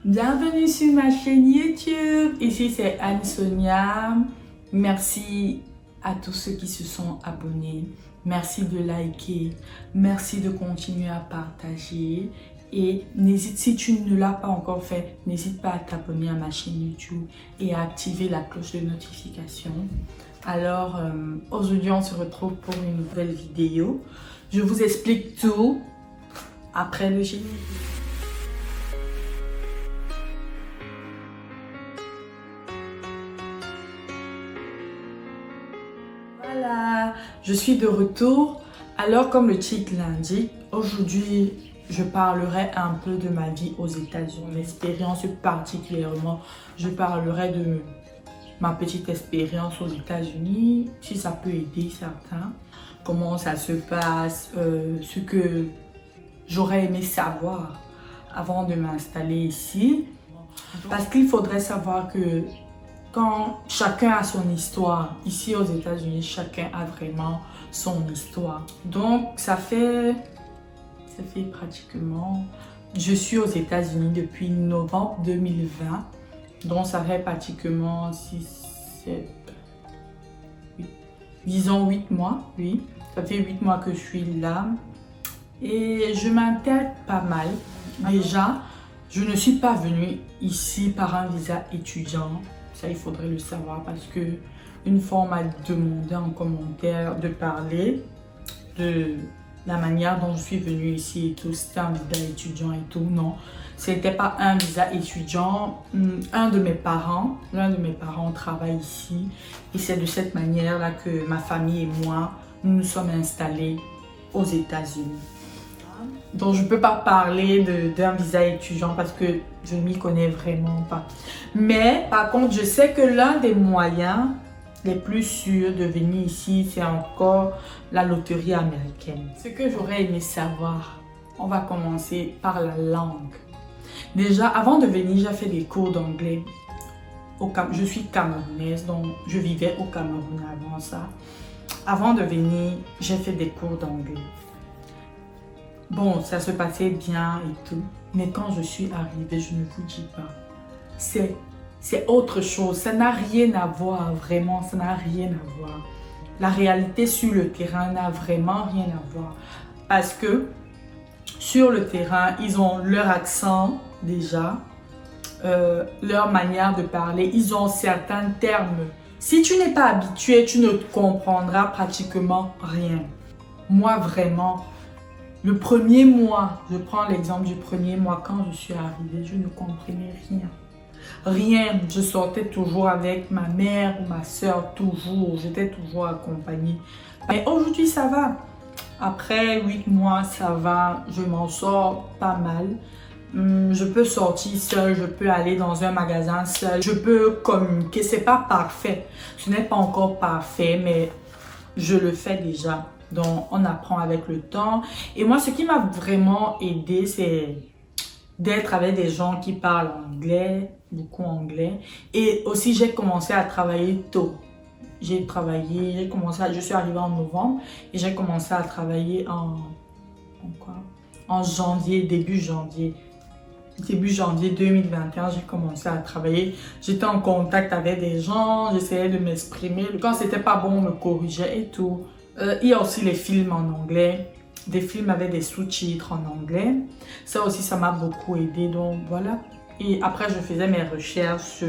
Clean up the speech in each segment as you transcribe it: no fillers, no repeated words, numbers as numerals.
Bienvenue sur ma chaîne YouTube. Ici c'est Anne-Sonia. Merci à tous ceux qui se sont abonnés. Merci de liker. Merci de continuer à partager. Et n'hésite, si tu ne l'as pas encore fait, n'hésite pas à t'abonner à ma chaîne YouTube et à activer la cloche de notification. Alors, aujourd'hui, on se retrouve pour une nouvelle vidéo. Je vous explique tout après le générique. Voilà, je suis de retour. Alors, comme le titre l'indique, aujourd'hui, je parlerai un peu de ma vie aux États-Unis, l'expérience particulièrement. Je parlerai de ma petite expérience aux États-Unis, si ça peut aider certains, comment ça se passe, ce que j'aurais aimé savoir avant de m'installer ici. Parce qu'il faudrait savoir que quand chacun a son histoire, ici aux États-Unis, chacun a vraiment son histoire. Donc ça fait pratiquement, je suis aux États-Unis depuis novembre 2020. Donc ça fait pratiquement disons 8 mois, oui. Ça fait 8 mois que je suis là. Et je m'intègre pas mal. Déjà, je ne suis pas venue ici par un visa étudiant. Ça, il faudrait le savoir parce que une fois, on m'a demandé en commentaire de parler de la manière dont je suis venue ici et tout. C'était un visa étudiant et tout. Non, c'était pas un visa étudiant. L'un de mes parents travaille ici. Et c'est de cette manière-là que ma famille et moi, nous nous sommes installés aux États-Unis. Donc, je ne peux pas parler d'un visa étudiant parce que je ne m'y connais vraiment pas. Mais, par contre, je sais que l'un des moyens les plus sûrs de venir ici, c'est encore la loterie américaine. Ce que j'aurais aimé savoir, on va commencer par la langue. Déjà, avant de venir, j'ai fait des cours d'anglais. Je suis camerounaise, donc je vivais au Cameroun avant ça. Avant de venir, j'ai fait des cours d'anglais. Bon, ça se passait bien et tout. Mais quand je suis arrivée, je ne vous dis pas. C'est autre chose. Ça n'a rien à voir, vraiment. Ça n'a rien à voir. La réalité sur le terrain n'a vraiment rien à voir. Parce que sur le terrain, ils ont leur accent déjà, leur manière de parler. Ils ont certains termes. Si tu n'es pas habitué, tu ne comprendras pratiquement rien. Moi, vraiment, le premier mois, je prends l'exemple du premier mois, quand je suis arrivée, je ne comprenais rien. Rien, je sortais toujours avec ma mère ou ma soeur, toujours, j'étais toujours accompagnée. Mais aujourd'hui, ça va. Après 8 mois, ça va, je m'en sors pas mal. Je peux sortir seule, je peux aller dans un magasin seule, je peux communiquer. C'est pas parfait, ce n'est pas encore parfait, mais je le fais déjà. Donc, on apprend avec le temps. Et moi, ce qui m'a vraiment aidé, c'est d'être avec des gens qui parlent anglais, beaucoup anglais. Et aussi, j'ai commencé à travailler tôt. Je suis arrivée en novembre et j'ai commencé à travailler en janvier, début janvier 2021, j'ai commencé à travailler. J'étais en contact avec des gens, j'essayais de m'exprimer. Quand c'était pas bon, on me corrigeait et tout. Il y a aussi les films en anglais, des films avec des sous-titres en anglais. Ça aussi, ça m'a beaucoup aidé. Donc voilà. Et après, je faisais mes recherches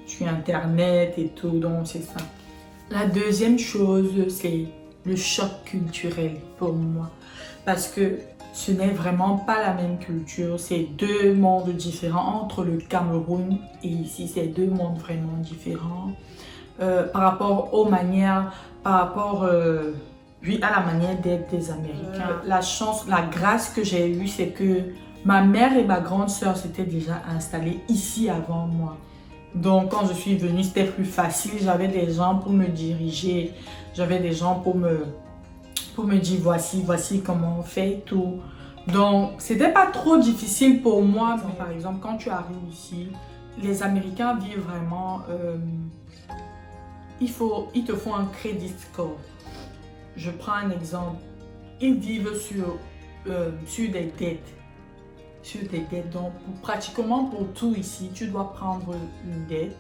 sur Internet et tout. Donc c'est ça. La deuxième chose, c'est le choc culturel pour moi. Parce que ce n'est vraiment pas la même culture. C'est deux mondes différents entre le Cameroun et ici. C'est deux mondes vraiment différents. Par rapport aux manières, par rapport oui, à la manière d'être des Américains. La chance, la grâce que j'ai eue, c'est que ma mère et ma grande sœur s'étaient déjà installées ici avant moi. Donc quand je suis venue, c'était plus facile. J'avais des gens pour me diriger. J'avais des gens pour me dire voici comment on fait tout. Donc c'était pas trop difficile pour moi. Mais par exemple, quand tu arrives ici, les Américains vivent vraiment... ils te font un credit score. Je prends un exemple. Ils vivent sur des dettes. sur tes dettes. Donc, pratiquement pour tout ici, tu dois prendre une dette.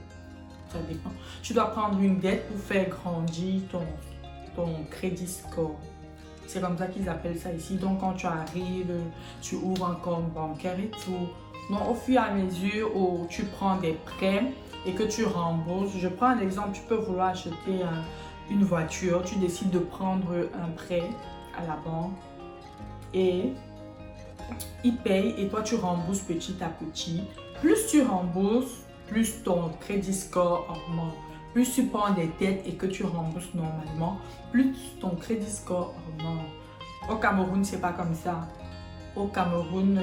Ça dépend. Tu dois prendre une dette pour faire grandir ton crédit score. C'est comme ça qu'ils appellent ça ici. Donc, quand tu arrives, tu ouvres un compte bancaire et tout. Donc, au fur et à mesure où tu prends des prêts et que tu rembourses, je prends un exemple, tu peux vouloir acheter une voiture, tu décides de prendre un prêt à la banque et ils payent et toi tu rembourses petit à petit. Plus tu rembourses, plus ton crédit score augmente. Plus tu prends des dettes et que tu rembourses normalement, plus ton crédit score augmente. Au Cameroun, c'est pas comme ça. Au Cameroun,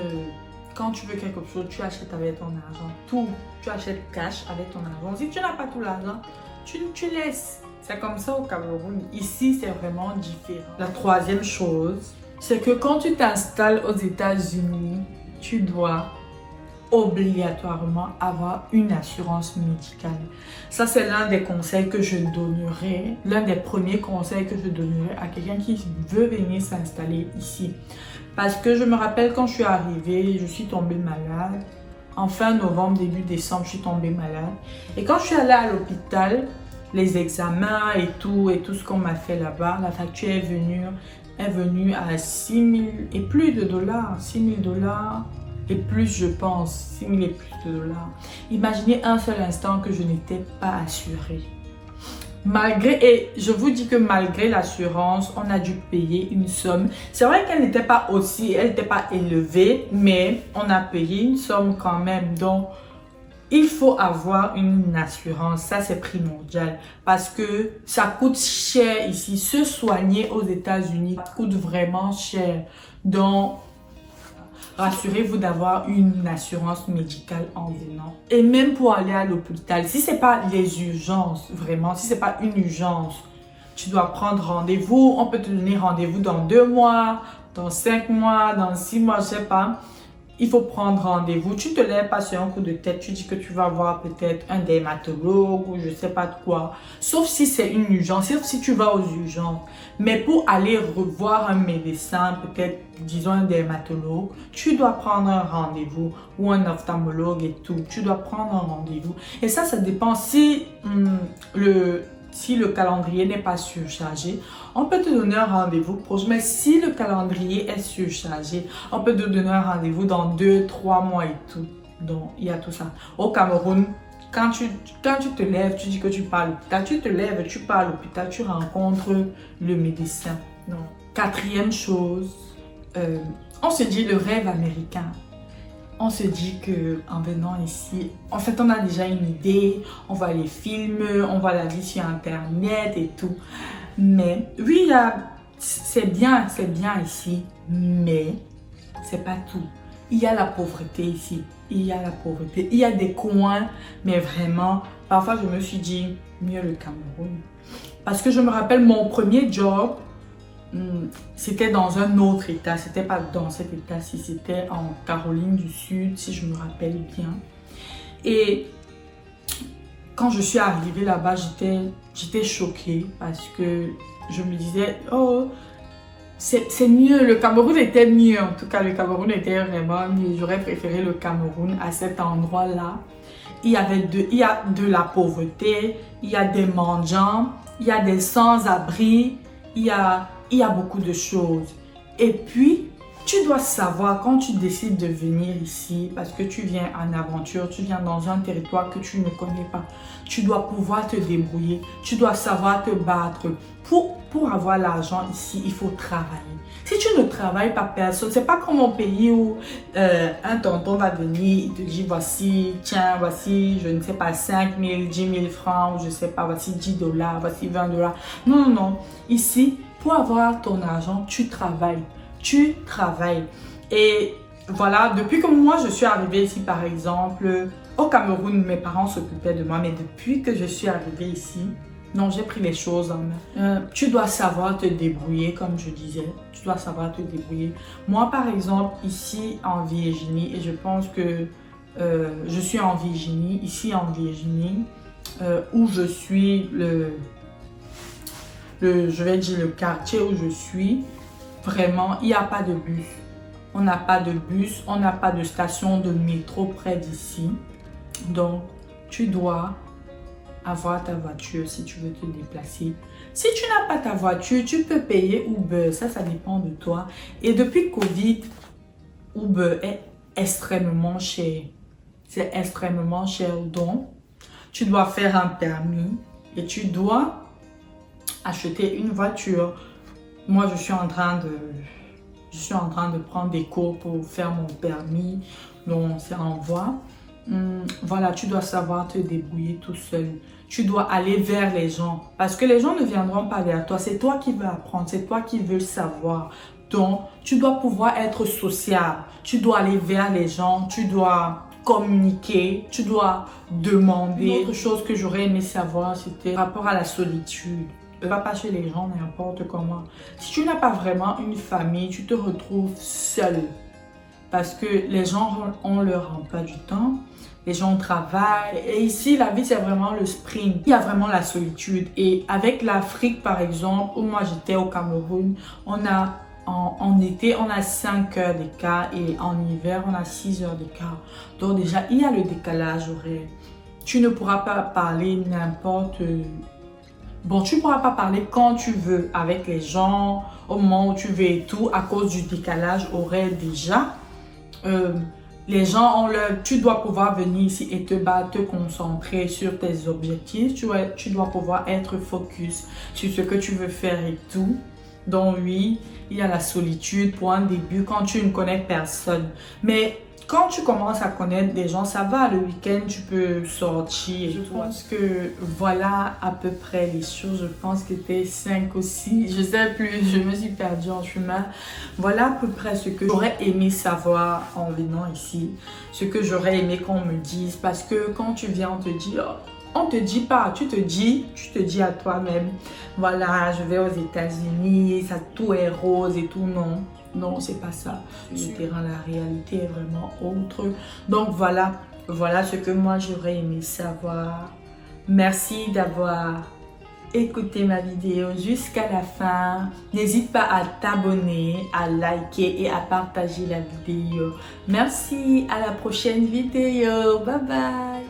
quand tu veux quelque chose, tu achètes avec ton argent. Tout, tu achètes cash avec ton argent. Si tu n'as pas tout l'argent, tu laisses. C'est comme ça au Cameroun. Ici, c'est vraiment différent. La troisième chose, c'est que quand tu t'installes aux États-Unis, tu dois obligatoirement avoir une assurance médicale. Ça, c'est l'un des conseils que je donnerai, l'un des premiers conseils que je donnerai à quelqu'un qui veut venir s'installer ici. Parce que je me rappelle quand je suis arrivée, je suis tombée malade. En fin novembre, début décembre, je suis tombée malade. Et quand je suis allée à l'hôpital, les examens et tout ce qu'on m'a fait là-bas, la facture est venue à 6 000 et plus de dollars, 6 000 dollars. Et plus, je pense, 6 000 et plus de dollars. Imaginez un seul instant que je n'étais pas assurée. Et je vous dis que malgré l'assurance, on a dû payer une somme. C'est vrai qu'elle n'était pas élevée, mais on a payé une somme quand même. Donc, il faut avoir une assurance, ça c'est primordial. Parce que ça coûte cher ici. Se soigner aux États-Unis coûte vraiment cher. Donc, rassurez-vous d'avoir une assurance médicale en venant. Et même pour aller à l'hôpital, si ce n'est pas les urgences, vraiment, si ce n'est pas une urgence, tu dois prendre rendez-vous. On peut te donner rendez-vous dans 2 mois, dans 5 mois, dans 6 mois, je ne sais pas. Il faut prendre rendez-vous. Tu te lèves pas sur un coup de tête. Tu dis que tu vas voir peut-être un dermatologue ou je ne sais pas de quoi. Sauf si c'est une urgence, sauf si tu vas aux urgences. Mais pour aller revoir un médecin, peut-être, disons un dermatologue, tu dois prendre un rendez-vous ou un ophtalmologue et tout. Tu dois prendre un rendez-vous. Et ça dépend si le calendrier n'est pas surchargé, on peut te donner un rendez-vous proche. Mais si le calendrier est surchargé, on peut te donner un rendez-vous dans 2-3 mois et tout. Donc, il y a tout ça. Au Cameroun, quand tu te lèves, tu dis que tu pars à l'hôpital. Tu te lèves, tu pars à l'hôpital, tu rencontres le médecin. Donc, quatrième chose, on se dit le rêve américain. On se dit qu'en venant ici, en fait, on a déjà une idée, on voit les films, on voit la vie sur Internet et tout. Mais oui, c'est bien ici, mais c'est pas tout. Il y a la pauvreté ici, il y a la pauvreté. Il y a des coins, mais vraiment, parfois je me suis dit, mieux le Cameroun. Parce que je me rappelle mon premier job, c'était dans un autre état, c'était pas dans cet état-ci, c'était en Caroline du Sud, si je me rappelle bien. Et quand je suis arrivée là-bas, j'étais choquée parce que je me disais, oh, c'est mieux, le Cameroun était mieux, en tout cas le Cameroun était vraiment mieux. J'aurais préféré le Cameroun à cet endroit-là. Il y a de la pauvreté, il y a des mendiants, il y a des sans-abri, il y a beaucoup de choses. Et puis, tu dois savoir quand tu décides de venir ici, parce que tu viens en aventure, tu viens dans un territoire que tu ne connais pas, tu dois pouvoir te débrouiller, tu dois savoir te battre. Pour avoir l'argent ici, il faut travailler. Si tu ne travailles pas, personne, c'est pas comme au pays où un tonton va venir, il te dit voici, tiens, voici, je ne sais pas, 5 000, 10 000 francs, ou je sais pas, voici 10 dollars, voici 20 dollars. Non, non, non. Ici, pour avoir ton argent, tu travailles. Tu travailles. Et voilà, depuis que moi je suis arrivée ici, par exemple, au Cameroun, mes parents s'occupaient de moi, mais depuis que je suis arrivée ici, non, j'ai pris les choses en main. Tu dois savoir te débrouiller, comme je disais. Tu dois savoir te débrouiller. Moi, par exemple, ici en Virginie, et je pense que je suis en Virginie, ici en Virginie, où je suis, je vais dire le quartier où je suis, vraiment, il n'y a pas de bus. on n'a pas de bus, on n'a pas de station de métro près d'ici. Donc, tu dois avoir ta voiture si tu veux te déplacer. Si tu n'as pas ta voiture, tu peux payer Uber. Ça dépend de toi. Et depuis Covid, Uber est extrêmement cher. C'est extrêmement cher. Donc, tu dois faire un permis et tu dois acheter une voiture. Moi, je suis en train de prendre des cours pour faire mon permis. Donc, c'est en voie. Voilà, tu dois savoir te débrouiller tout seul. Tu dois aller vers les gens parce que les gens ne viendront pas vers toi. C'est toi qui veux apprendre, c'est toi qui veux savoir. Donc, tu dois pouvoir être sociable. Tu dois aller vers les gens, tu dois communiquer, tu dois demander. Une autre chose que j'aurais aimé savoir, c'était par rapport à la solitude. Ne va pas chez les gens n'importe comment. Si tu n'as pas vraiment une famille, tu te retrouves seul. Parce que les gens ont leur emploi du temps, les gens travaillent. Et ici, la vie, c'est vraiment le sprint. Il y a vraiment la solitude. Et avec l'Afrique, par exemple, où moi j'étais au Cameroun, en été, on a 5 heures d'écart et en hiver, on a 6 heures d'écart. Donc déjà, il y a le décalage horaire. Tu ne pourras pas parler n'importe... Bon, tu ne pourras pas parler quand tu veux avec les gens, au moment où tu veux et tout, à cause du décalage horaire déjà. Les gens ont leur... Tu dois pouvoir venir ici et te battre, te concentrer sur tes objectifs. Tu dois pouvoir être focus sur ce que tu veux faire et tout. Donc oui, il y a la solitude pour un début quand tu ne connais personne. Mais quand tu commences à connaître des gens, ça va, le week-end, tu peux sortir. Je pense que voilà à peu près les choses. Je pense que c'était 5 ou 6. Je sais plus, je me suis perdue en chemin. Voilà à peu près ce que j'aurais aimé savoir en venant ici. Ce que j'aurais aimé qu'on me dise. Parce que quand tu viens, on te dit... Oh, on te dit pas, tu te dis à toi-même, voilà, je vais aux États-Unis, ça tout est rose et tout, non. Non, c'est pas ça. Le terrain, la réalité est vraiment autre. Donc voilà ce que moi j'aurais aimé savoir. Merci d'avoir écouté ma vidéo jusqu'à la fin. N'hésite pas à t'abonner, à liker et à partager la vidéo. Merci, à la prochaine vidéo. Bye bye.